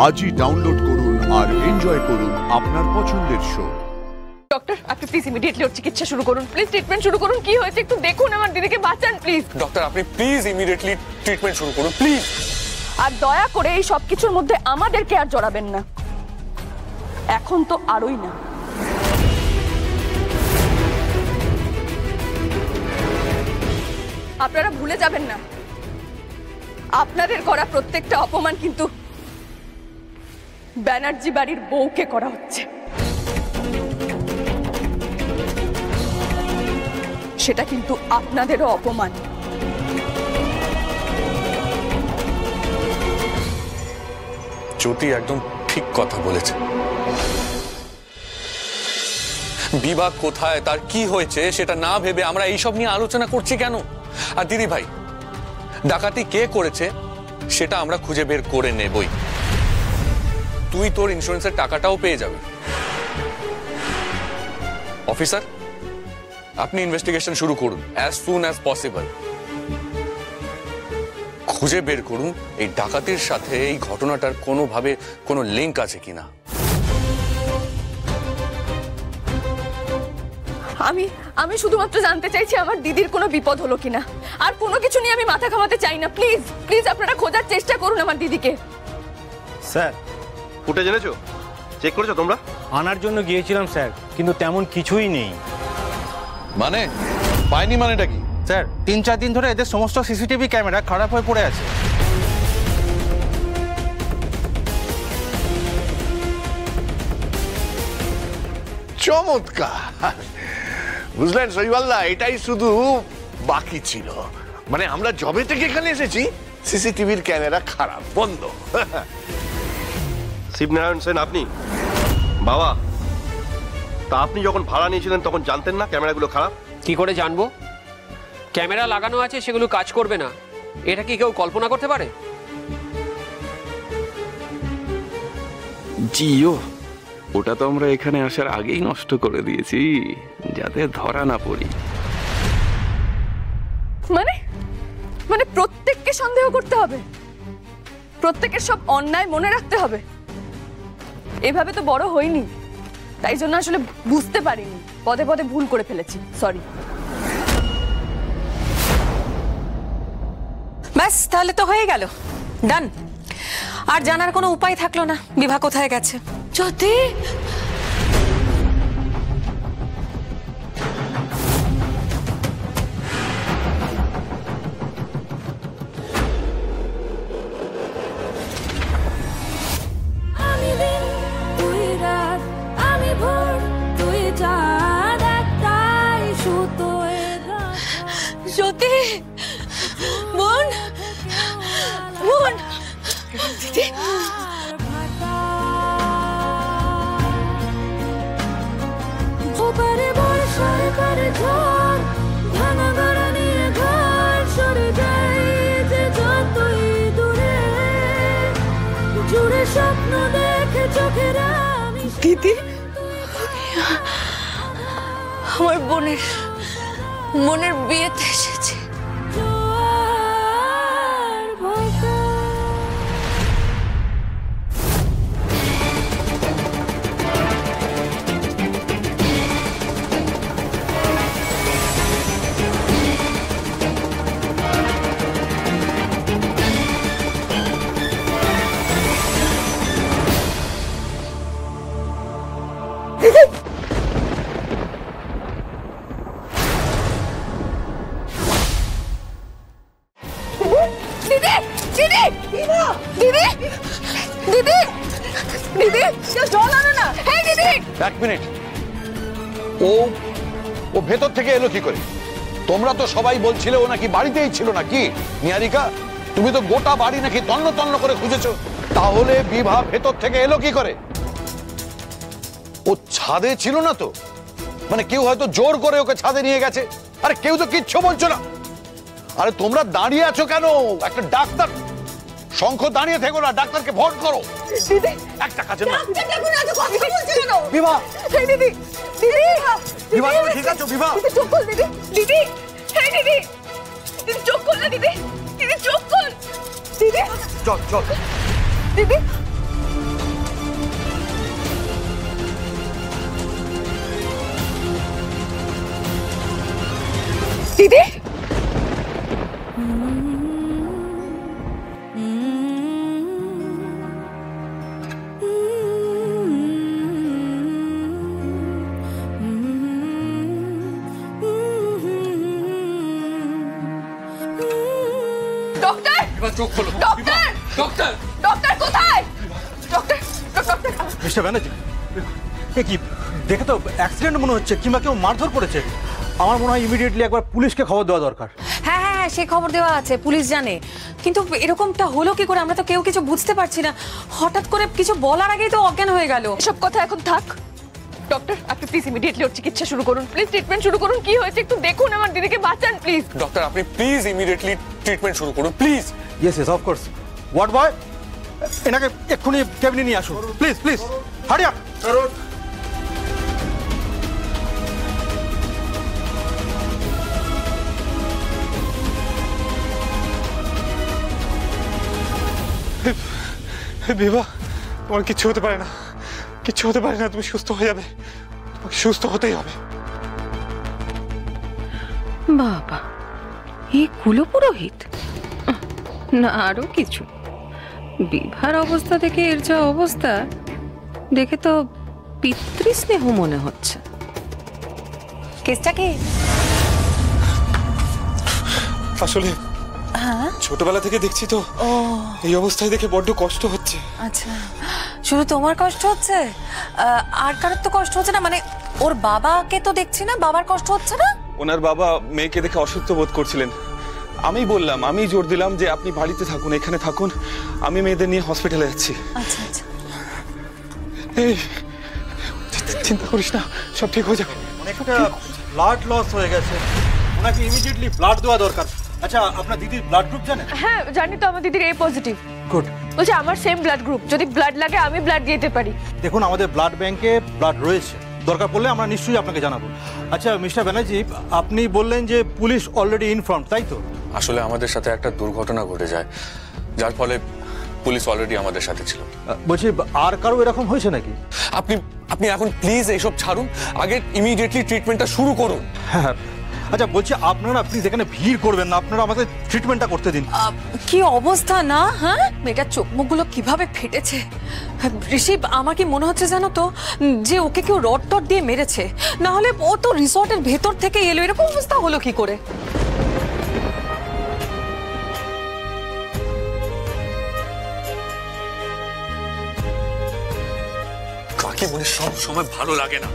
আজই ডাউনলোড করুন আর এনজয় করুন আপনার পছন্দের শো। ডক্টর, আপনি প্লিজ ইমিডিয়েটলি ওর চিকিৎসা শুরু করুন। প্লিজ ট্রিটমেন্ট শুরু করুন। কি হয়েছে একটু দেখুন, আমার দিদিকে বাঁচান প্লিজ। ডক্টর, আপনি প্লিজ ইমিডিয়েটলি ট্রিটমেন্ট শুরু করুন প্লিজ। আর দয়া করে এই সব কিছুর মধ্যে আমাদেরকে আর জড়াবেন না, এখন তো আরই না। আপনারা ভুলে যাবেন না, আপনাদের করা প্রত্যেকটা অপমান কিন্তু ব্যানার্জি বাড়ির বউকে করা হচ্ছে। সেটা কিন্তু আপনাদেরও অপমান। জ্যোতি একদম ঠিক কথা বলেছে। বিভা কোথায়, তার কি হয়েছে সেটা না ভেবে আমরা এইসব নিয়ে আলোচনা করছি কেন? আর দিদি ভাই, ডাকাতি কে করেছে সেটা আমরা খুঁজে বের করে নেবই। তুই তোর ইন্স্যুরেন্সের টাকাটাও পেয়ে যাবি। অফিসার, আপনি ইনভেস্টিগেশন শুরু করুন অ্যাজ সুন অ্যাজ পসিবল। খুঁজে বের করুন এই ডাকাতির সাথে এই ঘটনাটার কোনোভাবে কোনো লিঙ্ক আছে কিনা। আমি শুধুমাত্র জানতে চাইছি আমার দিদির কোনো বিপদ হলো কিনা, আর কোনো কিছু নিয়ে আমি মাথা ঘামাতে চাই না। প্লিজ প্লিজ আপনারা খোঁজার চেষ্টা করুন আমার দিদিকে। স্যার, ফুটেজ এনেছো? চেক করেছো তোমরা? আনার জন্য গিয়েছিলাম স্যার, কিন্তু তেমন কিছুই নেই। মানে পাইনি মানেটা কি? স্যার, 3-4 দিন ধরে এদের সমস্ত সিসিটিভি ক্যামেরা খারাপ হয়ে পড়ে আছে। চমৎকার, বুঝলেন শৈবালদা, এটাই শুধু বাকি ছিল। মানে আমরা জবে থেকে এখানে এসেছি সিসিটিভির ক্যামেরা খারাপ, বন্ধ। শিবনারায়ণ সেন আপনি? বাবা, তা আপনি যখন ভাড়া নিয়েছিলেন তখন জানতেন না ক্যামেরাগুলো খারাপ? কি করে জানবো? ক্যামেরা লাগানো আছে, সেগুলো কাজ করবে না, এটা কি কেউ কল্পনা করতে পারে? জিও, ওটা তো আমরা এখানে আসার আগেই নষ্ট করে দিয়েছি, যাতে ধরা না পড়ি। মানে মানে প্রত্যেককে সন্দেহ করতে হবে, প্রত্যেকের সব অন্যায় মনে রাখতে হবে? এভাবে তো বড় হইনি, তাই জন্য আসলে বুঝতে পারিনি, পদে পদে ভুল করে ফেলেছি, সরি। ব্যাস, তাহলে তো হয়ে গেল, ডান। আর জানার কোনো উপায় থাকলো না বিভা কোথায় গেছে। যদি জ্যোতি, বোন, বোন, দিদি, দিদি, আমার বোনের বিয়েতে এসেছি। এক মিনিট, ও ভেতর থেকে এলো কি করে? তোমরা তো সবাই বলছিলে ও নাকি বাড়িতেই ছিল নাকি? নিহারিকা, তুমি তো গোটা বাড়ি নাকি তন্ন তন্ন করে খুঁজেছো, তাহলে বিভা ভেতর থেকে এলো কি করে? ও ছাদে ছিল না তো? মানে কেউ হয়তো জোর করে ওকে ছাদে নিয়ে গেছে। আরে কেউ তো কিচ্ছু বলছো না। আরে তোমরা দাঁড়িয়ে আছো কেন? একটা ডাক্তার, শঙ্খ দাঁড়িয়ে থেকো না, ডাক্তারকে ফোন করো। একটা কাজের না। বিভা, দিদি, দিদি, বিভা, তুমি ঠিক আছো? বিভা, চোখ খোল দিদি, দিদি, দিদি, চোখ খোল না দিদি, দিদি চোখ খোল, দিদি, চল চল দিদি, চোখ খোলো। ডক্টর! ডক্টর! ডক্টর কোথায়? ডক্টর, ডক্টর, মিস্টার ব্যানার্জি, এ কি দেখে তো অ্যাক্সিডেন্ট মনে হচ্ছে, কিংবা কেউ মারধর করেছে। আমার মনে হয় ইমিডিয়েটলি একবার পুলিশকে খবর দেওয়া দরকার। হ্যাঁ হ্যাঁ হ্যাঁ, সে খবর দেওয়া আছে, পুলিশ জানে। কিন্তু এরকমটা হলো কি করে? আমরা তো কেউ কিছু বুঝতে পারছি না। হঠাৎ করে কিছু বলার আগেই তো অজ্ঞান হয়ে গেল। এসব কথা এখন থাক। ডক্টর, আপনি প্লিজ ইমিডিয়েটলি ওর চিকিৎসা শুরু করুন, প্লিজ ট্রিটমেন্ট শুরু করুন। কি হয়েছে একটু দেখুন, আমার দিদিকে বাঁচান প্লিজ। ডক্টর, আপনি প্লিজ ইমিডিয়েটলি ট্রিটমেন্ট শুরু করুন, please. Yes yes, of course. What boy, এনাকে এক্ষুনি কেবিনে নিয়ে আসুন, please please, hurry up. Bibha, তোমার কিচ্ছু হতে পারে না, কিচ্ছু হতে পারে না, তুমি সুস্থ হয়ে যাবে, তোমাকে সুস্থ হতেই হবে। বাবা, এই কুলপুরোহিত না আরো কিছু? বিভার অবস্থা দেখে এর যা অবস্থা দেখে তো পিতৃস্নেহ মনে হচ্ছে। কেসটা কি? আসলে ছোটবেলা থেকে দেখছি তো, এই অবস্থায় দেখে বড্ড কষ্ট হচ্ছে। আচ্ছা, শুধু তোমার কষ্ট হচ্ছে? আর কারোর তো কষ্ট হচ্ছে না? মানে ওর বাবাকে তো দেখছি না, বাবার কষ্ট হচ্ছে না? ওনার বাবা মেয়েকে দেখে অসুস্থ বোধ করছিলেন। আমি বললাম, আমি জোর দিলাম যে আপনি বাড়িতে থাকুন, এখানে থাকুন, আমি মেয়েদের নিয়ে হসপিটালে যাচ্ছি। আচ্ছা আচ্ছা, এই চিন্তা করিস না, সব ঠিক হয়ে যাবে। অনেকটা ব্লাড লস হয়ে গেছে, ওনাকে ইমিডিয়েটলি ব্লাড দেওয়া দরকার। আচ্ছা, আপনার দিদির ব্লাড গ্রুপ জানেন? হ্যাঁ জানি তো, আমার দিদির A পজিটিভ। গুড। বলছে আমার সেম ব্লাড গ্রুপ, যদি ব্লাড লাগে আমি ব্লাড দিতে পারি। দেখুন, আমাদের ব্লাড ব্যাংকে ব্লাড রয়েছে, দরকার পড়লে আমরা নিশ্চয়ই আপনাকে জানাবো। আচ্ছা মিস্টার ব্যানার্জি, আপনি বললেন যে পুলিশ অলরেডি ইনফর্ম, তাই তো? আসলে আমাদের সাথে একটা দুর্ঘটনা ঘটে যায়, যার ফলে পুলিশ অলরেডি আমাদের সাথে ছিল। বলছি, আর কারো এরকম হয়েছে নাকি? আপনি আপনি এখন প্লিজ এইসব ছাড়ুন, আগে ইমিডিয়েটলি ট্রিটমেন্টটা শুরু করুন। হ্যাঁ, আচ্ছা বলছি, আপনারা প্লিজ এখানে ভিড় করবেন না, আপনারা আমাদের ট্রিটমেন্টটা করতে দিন। কি অবস্থা না? হ্যাঁ, মেয়েটার চোখ মুখগুলো কিভাবে ফেটেছে। ঋষি, আমার কি মনে হচ্ছে জানো তো, যে ওকে কেউ রড টড দিয়ে মেরেছে, না হলে ও তো রিসর্টের ভেতর থেকে এলো। এরকম অবস্থা হলো কি করে? কাকে মনে সব সময় ভালো লাগে না।